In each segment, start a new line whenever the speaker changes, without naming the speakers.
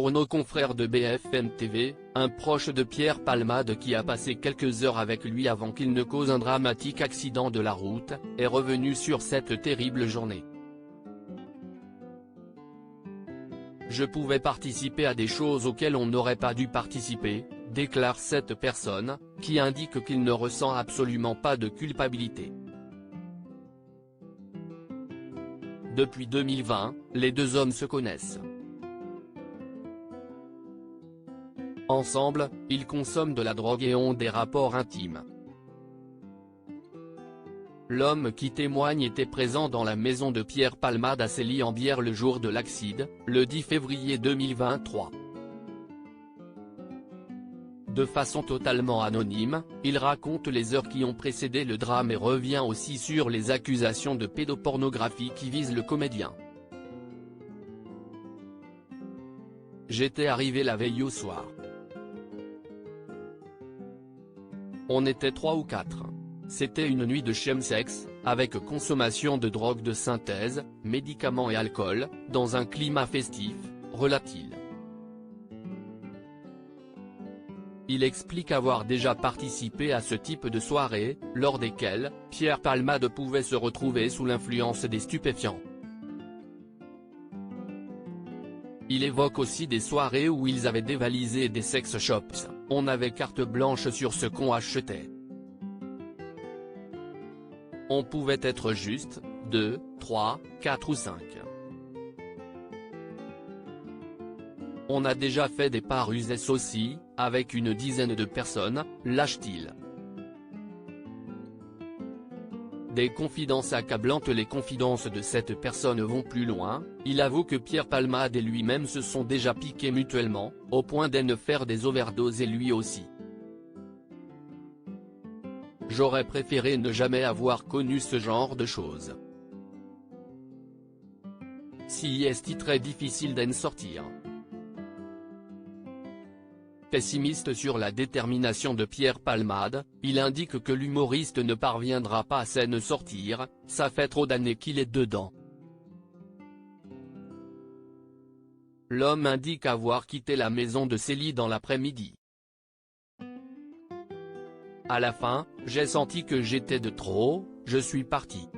Pour nos confrères de BFM TV, un proche de Pierre Palmade qui a passé quelques heures avec lui avant qu'il ne cause un dramatique accident de la route, est revenu sur cette terrible journée. Je pouvais participer à des choses auxquelles on n'aurait pas dû participer, déclare cette personne, qui indique qu'il ne ressent absolument pas de culpabilité. Depuis 2020, les deux hommes se connaissent. Ensemble, ils consomment de la drogue et ont des rapports intimes. L'homme qui témoigne était présent dans la maison de Pierre Palmade à Célie-en-Bière le jour de l'accident, le 10 février 2023. De façon totalement anonyme, il raconte les heures qui ont précédé le drame et revient aussi sur les accusations de pédopornographie qui visent le comédien. J'étais arrivé la veille au soir. On était 3 ou 4. C'était une nuit de chemsex, avec consommation de drogue de synthèse, médicaments et alcool, dans un climat festif, relate-t-il. Il explique avoir déjà participé à ce type de soirée, lors desquelles, Pierre Palmade pouvait se retrouver sous l'influence des stupéfiants. Il évoque aussi des soirées où ils avaient dévalisé des sex shops, on avait carte blanche sur ce qu'on achetait. On pouvait être juste, 2, 3, 4 ou 5. On a déjà fait des paruses aussi, avec une dizaine de personnes, lâche-t-il. Des confidences accablantes. Les confidences de cette personne vont plus loin, il avoue que Pierre Palmade et lui-même se sont déjà piqués mutuellement, au point d'en faire des overdoses et lui aussi. J'aurais préféré ne jamais avoir connu ce genre de choses. Si est très difficile d'en sortir. Pessimiste sur la détermination de Pierre Palmade, il indique que l'humoriste ne parviendra pas à s'en sortir, ça fait trop d'années qu'il est dedans. L'homme indique avoir quitté la maison de Célie dans l'après-midi. À la fin, j'ai senti que j'étais de trop, je suis parti.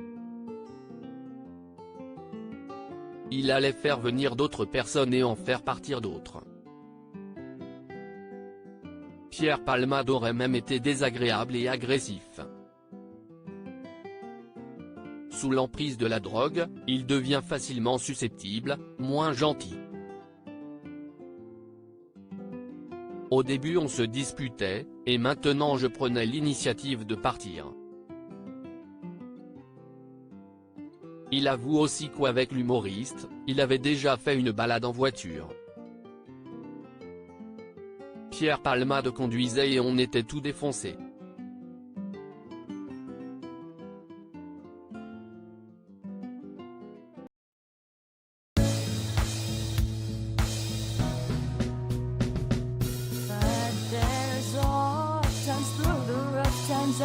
Il allait faire venir d'autres personnes et en faire partir d'autres. Pierre Palmade aurait même été désagréable et agressif. Sous l'emprise de la drogue, il devient facilement susceptible, moins gentil. Au début on se disputait, et maintenant je prenais l'initiative de partir. Il avoue aussi qu'avec l'humoriste, il avait déjà fait une balade en voiture. Pierre Palmade conduisait et on était tout défoncé.
But there's all times through the rough times